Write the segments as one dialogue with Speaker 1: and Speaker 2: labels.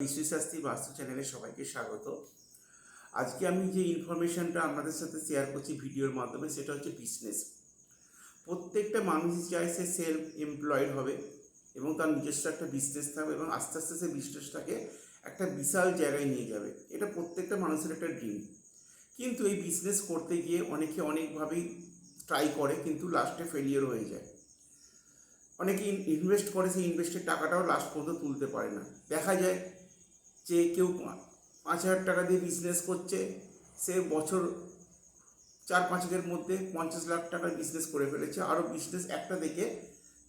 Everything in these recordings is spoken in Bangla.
Speaker 1: বিশ্বশাস্ত্রী বাস্তু চ্যানেলে সবাইকে স্বাগত। আজকে আমি যে ইনফরমেশনটা আপনাদের সাথে শেয়ার করছি ভিডিওর মাধ্যমে, সেটা হচ্ছে বিজনেস। প্রত্যেকটা মানুষই চায় সে সেলফ এমপ্লয়েড হবে এবং তার নিজস্ব একটা বিজনেস থাকবে এবং আস্তে আস্তে সে বিজনেসটাকে একটা বিশাল জায়গায় নিয়ে যাবে। এটা প্রত্যেকটা মানুষের একটা ড্রিম। কিন্তু এই বিজনেস করতে গিয়ে অনেকে অনেকভাবেই ট্রাই করে, কিন্তু লাস্টে ফেলিয়ার হয়ে যায়। অনেকে ইনভেস্ট করে, সেই ইনভেস্টের টাকাটাও লাস্ট পর্যন্ত তুলতে পারে না। দেখা যায় যে কেউ 5,000 টাকা দিয়ে বিজনেস করছে, সে বছর 4-5 মধ্যে 50 লাখ টাকার বিজনেস করে ফেলেছে। আরও বিজনেস একটা দেখে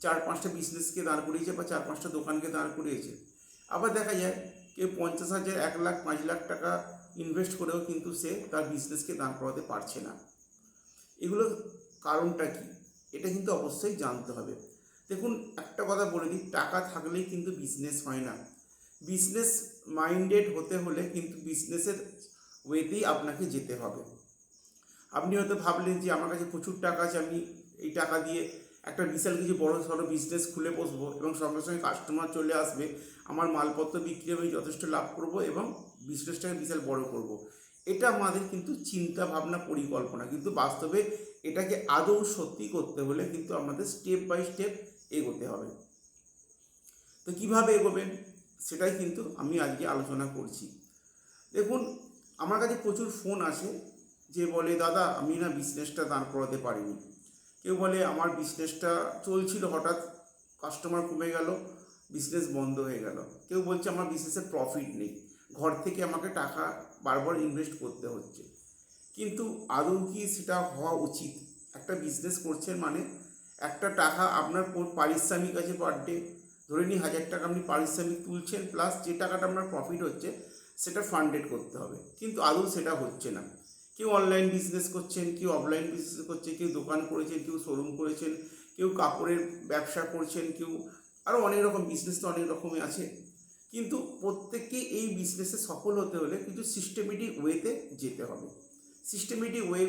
Speaker 1: 4-5টা বিজনেসকে দাঁড় করিয়েছে বা 4-5টা দোকানকে দাঁড় করিয়েছে। আবার দেখা যায় কেউ 50,000, 1 লাখ, 5 লাখ টাকা ইনভেস্ট করেও কিন্তু সে তার বিজনেসকে দাঁড় করাতে পারছে না। এগুলোর কারণটা কি, এটা কিন্তু অবশ্যই জানতে হবে। দেখুন, একটা কথা বলে দিই, টাকা থাকলেই কিন্তু বিজনেস হয় না। বিজনেস মাইন্ডেড হতে হলে কিন্তু বিজনেসের ওয়েতেই আপনাকে যেতে হবে। আপনি হয়তো ভাবলেন যে আমার কাছে প্রচুর টাকা আছে, আমি এই টাকা দিয়ে একটা বিশাল কিছু বড় সড়ো বিজনেস খুলে বসবো এবং সঙ্গে সঙ্গে কাস্টমার চলে আসবে, আমার মালপত্র বিক্রি আমি যথেষ্ট লাভ করব এবং বিজনেসটাকে বিশাল বড় করব। এটা আমাদের কিন্তু চিন্তা ভাবনা পরিকল্পনা, কিন্তু বাস্তবে এটাকে আদৌ সত্যি করতে হলে কিন্তু আমাদের স্টেপ বাই স্টেপ এগোতে হবে। তো কীভাবে এগোবেন সেটাই কিন্তু আমি আজকে আলোচনা করছি। দেখুন, আমার কাছে প্রচুর ফোন আসে যে বলে, দাদা আমি না বিজনেসটা দাঁড় করাতে পারিনি। কেউ বলে আমার বিজনেসটা চলছিল, হঠাৎ কাস্টমার কমে গেল, বিজনেস বন্ধ হয়ে গেল। কেউ বলছে আমার বিজনেসে প্রফিট নেই, ঘর থেকে আমাকে টাকা বারবার ইনভেস্ট করতে হচ্ছে। কিন্তু আদৌ কি সেটা হওয়া উচিত? একটা বিজনেস করছেন মানে একটা টাকা আপনার পারিশ্রমিক আছে পার ডে, ধরে নিই 1,000 টাকা আপনি পারিশ্রমিক তুলছেন, প্লাস যে টাকাটা আপনার প্রফিট হচ্ছে সেটা ফান্ডেড করতে হবে। কিন্তু আদৌ সেটা হচ্ছে না। কেউ অনলাইন বিজনেস করছেন, কেউ অফলাইন বিজনেস করছে, কেউ দোকান করেছেন, কেউ শোরুম করেছেন, কেউ কাপড়ের ব্যবসা করছেন, কেউ আরও অনেক রকম বিজনেস, তো অনেক রকমই আছে। কিন্তু প্রত্যেককেই এই বিজনেসে সফল হতে হলে কিছু সিস্টেমেটিক ওয়েতে যেতে হবে। সিস্টেমেটিক ওয়ে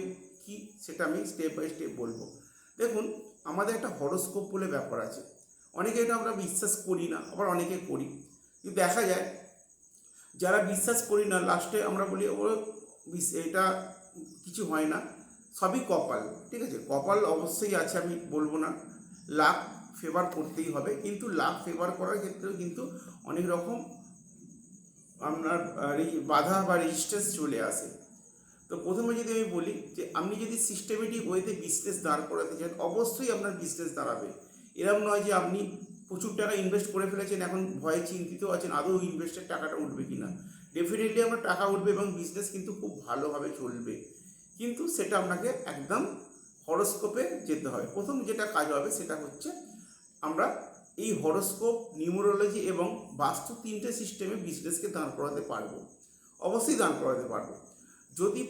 Speaker 1: কি, সেটা আমি স্টেপ বাই স্টেপ বলবো। দেখুন, আমাদের একটা হরোস্কোপ বলে ব্যাপার আছে। অনেকে এটা আমরা বিশ্বাস করি না, আবার অনেকে করি। কিন্তু দেখা যায় যারা বিশ্বাস করি না, লাস্টে আমরা বলি ও এটা কিছু হয় না, সবই কপাল। ঠিক আছে, কপাল অবশ্যই আছে, আমি বলবো না। লাক ফেভার করতেই হবে, কিন্তু লাক ফেভার করার ক্ষেত্রেও কিন্তু অনেক রকম আপনার বাধা বা রেজিস্ট্যান্স চলে আসে। তো প্রথমে যদি আমি বলি যে আপনি যদি সিস্টেমেটিক ওয়েতে বিজনেস দাঁড় করাতে চান, অবশ্যই আপনার বিজনেস দাঁড়াবে। এরকম নয় যে আপনি প্রচুর টাকা ইনভেস্ট করে ফেলেছেন, এখন ভয়ে চিন্তিত আছেন আদৌ ইনভেস্টের টাকাটা উঠবে কি না। ডেফিনেটলি আপনার টাকা উঠবে এবং বিজনেস কিন্তু খুব ভালোভাবে চলবে, কিন্তু সেটা আপনাকে একদম হরোস্কোপে যেতে হবে। প্রথম যেটা কাজ হবে সেটা হচ্ছে আমরা এই হরোস্কোপ, নিউমেরোলজি এবং বাস্তু, তিনটে সিস্টেমে বিজনেসকে দাঁড় করাতে পারবো। অবশ্যই দাঁড় করাতে পারবো। যদি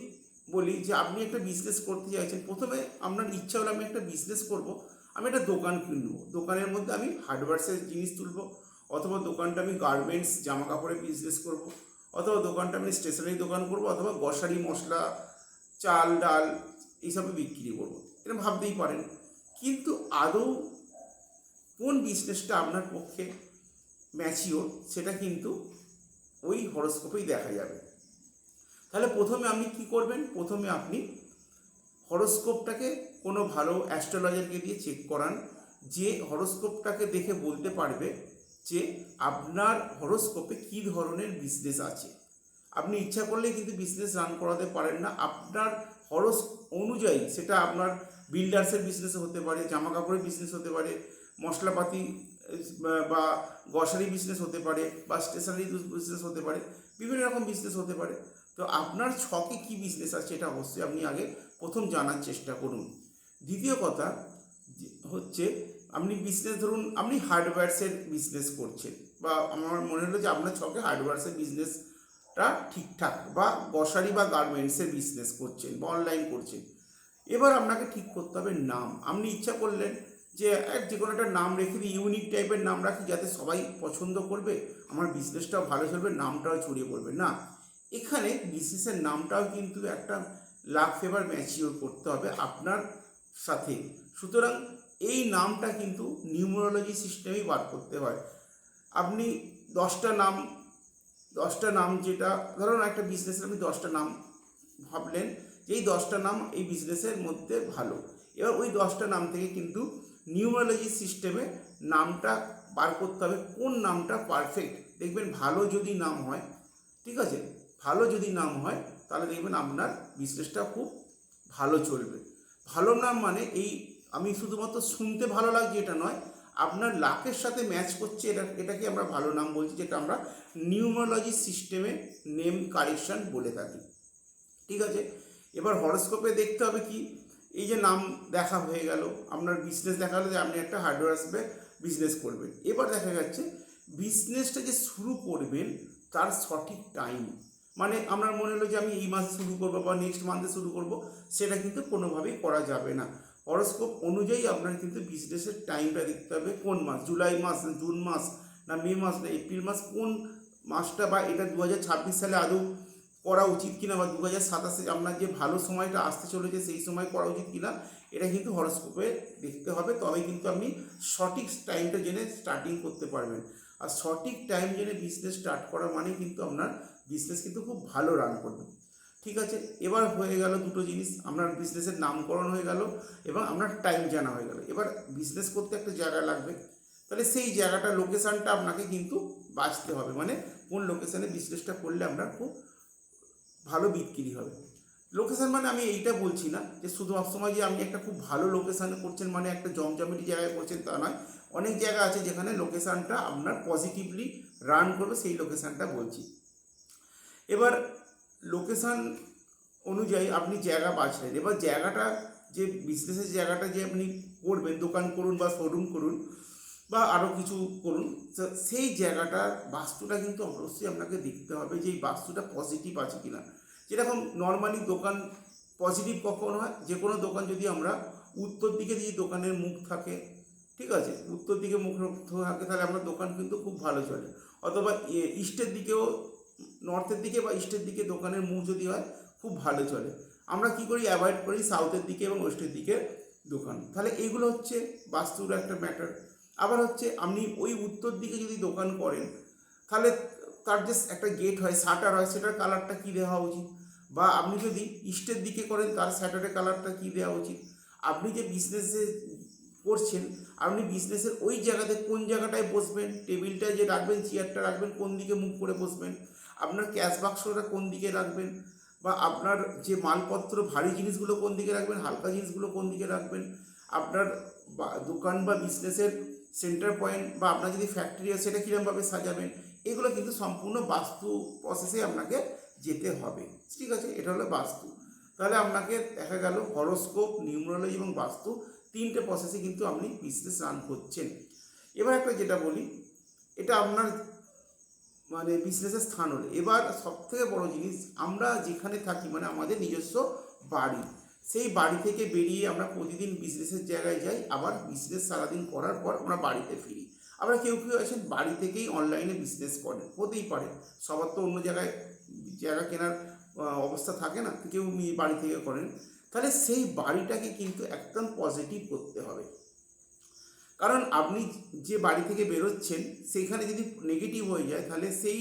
Speaker 1: বলি যে আপনি একটা বিজনেস করতে চাইছেন, প্রথমে আপনার ইচ্ছা হলো আমি একটা বিজনেস করব, আমি একটা দোকান কিনবো, দোকানের মধ্যে আমি হার্ডওয়্যার্সের জিনিস তুলবো, অথবা দোকানটা আমি গার্মেন্টস জামা কাপড়ের বিজনেস করব, অথবা দোকানটা আমি স্টেশনারি দোকান করব, অথবা গ্রসারি মশলা, চাল ডাল এইসবই বিক্রি করবো। এটা ভাবতেই পারেন। কিন্তু আদৌ কোন বিজনেসটা আপনার পক্ষে ম্যাচিওর সেটা কিন্তু ওই হরোস্কোপেই দেখা যাবে। তাহলে প্রথমে আপনি কি করবেন, প্রথমে আপনি হরোস্কোপটাকে কোনো ভালো অ্যাস্ট্রোলজারকে দিয়ে চেক করান, যে হরোস্কোপটাকে দেখে বলতে পারবে যে আপনার হরোস্কোপে কী ধরনের বিজনেস আছে। আপনি ইচ্ছা করলে কিন্তু বিজনেস রান করাতে পারেন না, আপনার হরস অনুযায়ী সেটা আপনার বিল্ডার্সের বিজনেস হতে পারে, জামা কাপড়ের বিজনেস হতে পারে, মশলাপাতি বা গ্রসারি বিজনেস হতে পারে, বা স্টেশনারি বিজনেস হতে পারে, বিভিন্ন রকম বিজনেস হতে পারে। তো আপনার ছকে কী বিজনেস আছে এটা অবশ্যই আপনি আগে প্রথম জানার চেষ্টা করুন। দ্বিতীয় কথা হচ্ছে, আপনি বিজনেস, ধরুন আপনি হার্ডওয়্যার্সের বিজনেস করছেন, বা আমার মনে হলো যে আপনার ছকে হার্ডওয়্যার্সের বিজনেসটা ঠিকঠাক, বা গ্রসারি বা গার্মেন্টসের বিজনেস করছেন বা অনলাইন করছেন। এবার আপনাকে ঠিক করতে হবে নাম। আপনি ইচ্ছা করলেন যে যে কোনো একটা নাম রেখে দিই, ইউনিক টাইপের নাম রাখি যাতে সবাই পছন্দ করবে, আমার বিজনেসটাও ভালো চলবে, নামটাও ছড়িয়ে পড়বে। না, এখানে বিজনেসের নামটাও কিন্তু একটা লাক ফেভার ম্যাচিওর করতে হবে আপনার সাথে। সুতরাং এই নামটা কিন্তু নিউমেরোলজি সিস্টেমেই বার করতে হয়। আপনি 10টা নাম 10টা নাম, যেটা ধরুন একটা বিজনেসের আপনি 10টা নাম ভাবলেন যে এই 10টা নাম এই বিজনেসের মধ্যে ভালো। এবার ওই 10টা নাম থেকে কিন্তু নিউমারোলজি সিস্টেমে নামটা বার করতে হবে কোন নামটা পারফেক্ট। দেখবেন ভালো যদি নাম হয়, ঠিক আছে, ভালো যদি নাম হয় তাহলে দেখবেন আপনার বিজনেসটা খুব ভালো চলবে। ভালো নাম মানে এই আমি শুধুমাত্র শুনতে ভালো লাগছে এটা নয়, আপনার লাকের সাথে ম্যাচ করছে, এটাকে আমরা ভালো নাম বলছি, যেটা আমরা নিউমারোলজি সিস্টেমে নেম কারেকশন বলে থাকি। ঠিক আছে, এবার হরোস্কোপে দেখতে হবে কি, এই যে নাম দেখা হয়ে গেল, আপনার বিজনেস দেখা হলো যে আপনি একটা হার্ডওয়্যার বিজনেস করবেন। এবার দেখা যাচ্ছে বিজনেসটা যে শুরু করবেন তার সঠিক টাইম, মানে আমার মনে হলো যে আমি এই মাসে শুরু করবো বা নেক্সট মান্থে শুরু করব, সেটা কিন্তু কোনোভাবেই করা যাবে না। হরোস্কোপ অনুযায়ী আপনার কিন্তু বিজনেসের টাইমটা দেখতে হবে, কোন মাস, জুলাই মাস না জুন মাস না মে মাস না এপ্রিল মাস, কোন মাসটা, বা এটা 2026 সালে আদৌ করা উচিত কিনা, বা 2027 আপনার যে ভালো সময়টা আসতে চলেছে সেই সময় করা উচিত কিনা, এটা কিন্তু হরোস্কোপে দেখতে হবে। তবে কিন্তু আপনি সঠিক টাইমটা জেনে স্টার্টিং করতে পারবেন। আর সঠিক টাইম জেনে বিজনেস স্টার্ট করা মানে কিন্তু আপনার বিজনেস কিন্তু খুব ভালো রান করবে। ঠিক আছে, এবার হয়ে গেল দুটো জিনিস, আপনার বিজনেসের নামকরণ হয়ে গেল এবং আপনার টাইম জানা হয়ে গেল। এবার বিজনেস করতে একটা জায়গা লাগবে, তাহলে সেই জায়গাটা লোকেশানটা আপনাকে কিন্তু বাছতে হবে, মানে কোন লোকেশানে বিজনেসটা করলে আপনার খুব ভালো বিক্রি হবে। লোকেশান মানে আমি এইটা বলছি না যে শুধু সবসময় যে আপনি একটা খুব ভালো লোকেশানে করছেন মানে একটা জমজমাটি জায়গায় করছেন তা নয়, অনেক জায়গা আছে যেখানে লোকেশানটা আপনার পজিটিভলি রান করবে, সেই লোকেশানটা বলছি। এবার লোকেশান অনুযায়ী আপনি জায়গা বাছলেন, এবার জায়গাটা যে বিজনেসের জায়গাটা যে আপনি করবেন, দোকান করুন বা শোরুম করুন বা আরও কিছু করুন, সেই জায়গাটার বাস্তুটা কিন্তু অবশ্যই আপনাকে দেখতে হবে যে এই বাস্তুটা পজিটিভ আছে কিনা। যেরকম নর্মালি দোকান পজিটিভ কখন হয়, যে কোনো দোকান যদি আমরা উত্তর দিকে যদি দোকানের মুখ থাকে, ঠিক আছে, উত্তর দিকে মুখ থাকে তাহলে আপনার দোকান কিন্তু খুব ভালো চলে। অথবা ইস্টের দিকেও, নর্থের দিকে বা ইস্টের দিকে দোকানের মুখ যদি হয় খুব ভালো চলে। আমরা কি করি, অ্যাভয়েড করি সাউথের দিকে এবং ওয়েস্টের দিকে দোকান। তাহলে এইগুলো হচ্ছে বাস্তুর একটা ম্যাটার। আবার হচ্ছে আপনি ওই উত্তর দিকে যদি দোকান করেন তাহলে তার যে একটা গেট হয়, শাটার হয়, সেটার কালারটা কী দেওয়া উচিত, বা আপনি যদি ইস্টের দিকে করেন তার শাটারের কালারটা কী দেওয়া উচিত। আপনি যে বিজনেসে করছেন, আপনি বিজনেসের ওই জায়গাতে কোন জায়গাটায় বসবেন, টেবিলটা যে রাখবেন, চেয়ারটা রাখবেন কোন দিকে মুখ করে বসবেন, আপনার ক্যাশ বাক্সটা কোন দিকে রাখবেন, বা আপনার যে মালপত্র ভারী জিনিসগুলো কোন দিকে রাখবেন, হালকা জিনিসগুলো কোন দিকে রাখবেন, আপনার দোকান বা বিজনেসের সেন্টার পয়েন্ট বা আপনার যদি ফ্যাক্টরি আছে সেটা কীরকমভাবে সাজাবেন, এগুলো কিন্তু সম্পূর্ণ বাস্তু প্রসেসে আপনাকে যেতে হবে। ঠিক আছে, এটা হলো বাস্তু। তাহলে আপনাকে দেখা গেল হরোস্কোপ, নিউমারোলজি এবং বাস্তু তিনটে প্রসেসে কিন্তু আপনি বিজনেস রান করছেন। এবার একটা যেটা বলি, এটা আপনার মানে বিজনেসের স্থান হলো। এবার সবথেকে বড় জিনিস, আমরা যেখানে থাকি মানে আমাদের নিজস্ব বাড়ি, সেই বাড়ি থেকে বেরিয়ে আমরা প্রতিদিন বিজনেসের জায়গায় যাই, আবার বিজনেস সারাদিন করার পর আমরা বাড়িতে ফিরি। আবার কেউ কেউ আছেন বাড়ি থেকেই অনলাইনে বিজনেস করেন, হতেই পারে, সবার তো অন্য জায়গায় জায়গা কেনার অবস্থা থাকে না, কেউ বাড়ি থেকে করেন। তাহলে সেই বাড়িটাকে কিন্তু একদম পজিটিভ করতে হবে, কারণ আপনি যে বাড়ি থেকে বেরোচ্ছেন সেখানে যদি নেগেটিভ হয়ে যায় তাহলে সেই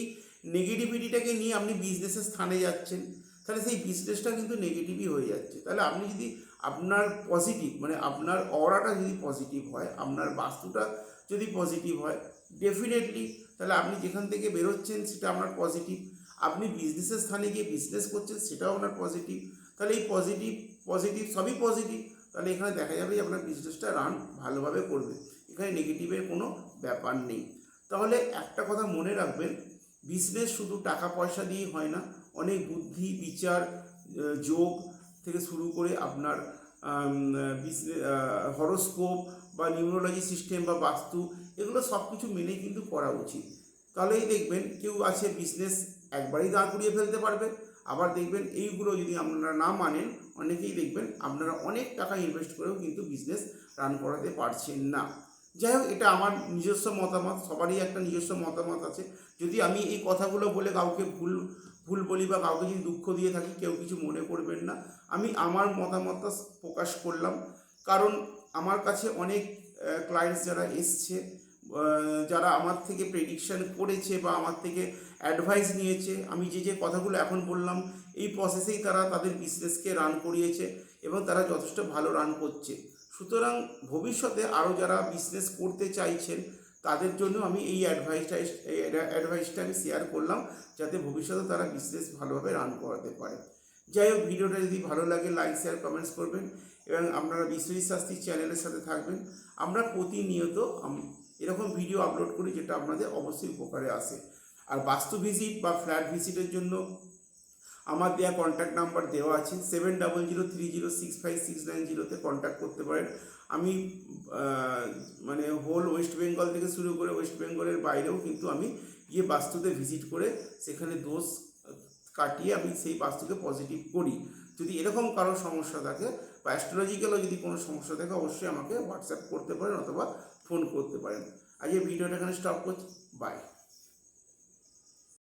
Speaker 1: নেগেটিভিটিটাকে নিয়ে আপনি বিজনেসের স্থানে যাচ্ছেন, তাহলে সেই বিজনেসটা কিন্তু নেগেটিভই হয়ে যাচ্ছে। তাহলে আপনি যদি আপনার পজিটিভ মানে আপনার অরাটা যদি পজিটিভ হয়, আপনার বাস্তুটা যদি পজিটিভ হয়, ডেফিনেটলি তাহলে আপনি যেখান থেকে বেরোচ্ছেন সেটা আপনার পজিটিভ, আপনি বিজনেসের স্থানে গিয়ে বিজনেস করছেন সেটাও আপনার পজিটিভ। তাহলে এই পজিটিভ পজিটিভ সবই পজিটিভ, তাহলে এখানে দেখা যাবে যে আপনার বিজনেসটা রান ভালোভাবে করবে, এখানে নেগেটিভের কোনো ব্যাপার নেই। তাহলে একটা কথা মনে রাখবেন, বিজনেস শুধু টাকা পয়সা দিয়ে হয় না, অনেক বুদ্ধি বিচার যোগ থেকে শুরু করে আপনার বিজনেস হরোস্কোপ বা নিউরোলজি সিস্টেম বা বাস্তু, এগুলো সব কিছু মেনেই কিন্তু করা উচিত। তাহলেই দেখবেন কেউ আছে বিজনেস একবারেই দাঁড় করিয়ে ফেলতে পারবে, আবার দেখবেন এইগুলো যদি আপনারা না মানেন, অনেকেই দেখবেন আপনারা অনেক টাকা ইনভেস্ট করেও কিন্তু বিজনেস রান করাতে পারছেন না। যাই হোক, এটা আমার নিজস্ব মতামত, সবারই একটা নিজস্ব মতামত আছে। যদি আমি এই কথাগুলো বলে কাউকে ভুল ভুল বলি বা কাউকে যদি দুঃখ দিয়ে থাকি, কেউ কিছু মনে করবেন না। আমি আমার মতামতটা প্রকাশ করলাম, কারণ আমার কাছে অনেক ক্লায়েন্টস যারা এসছে যারা আমার থেকে প্রেডিকশন করেছে বা আমার থেকে অ্যাডভাইস নিয়েছে, আমি যে কথাগুলো এখন বললাম এই প্রসেসেই তারা তাদের বিজনেসকে রান করিয়েছে এবং তারা যথেষ্ট ভালো রান করছে। সুতরাং ভবিষ্যতে আরও যারা বিজনেস করতে চাইছেন তাদের জন্য আমি এই অ্যাডভাইসটা আমি শেয়ার করলাম, যাতে ভবিষ্যতে তারা বিজনেস ভালোভাবে রান করাতে পারে। যাই হোক, ভিডিওটা যদি ভালো লাগে লাইক শেয়ার কমেন্টস করবেন এবং আপনারা বিশ্বজিৎ শাস্ত্রী চ্যানেলের সাথে থাকবেন। আমরা প্রতিনিয়ত এরকম ভিডিও আপলোড করি যেটা আপনাদের অবশ্যই উপকারে আসে। আর বাস্তু ভিজিট বা ফ্ল্যাট ভিজিটের জন্য আমার দেওয়া কন্ট্যাক্ট নাম্বার দেওয়া আছে, 7003065690 কন্ট্যাক্ট করতে পারেন। আমি মানে হোল ওয়েস্ট বেঙ্গল থেকে শুরু করে ওয়েস্ট বেঙ্গলের বাইরেও কিন্তু আমি গিয়ে বাস্তুতে ভিজিট করে সেখানে দোষ কাটিয়ে আমি সেই বাস্তুকে পজিটিভ করি। যদি এরকম কারো সমস্যা থাকে বা অ্যাস্ট্রোলজিক্যালও যদি কোনো সমস্যা থাকে অবশ্যই আমাকে হোয়াটসঅ্যাপ করতে পারেন অথবা ফোন করতে পারেন। আজ এই ভিডিওটা এখানে স্টপ করছি। বাই।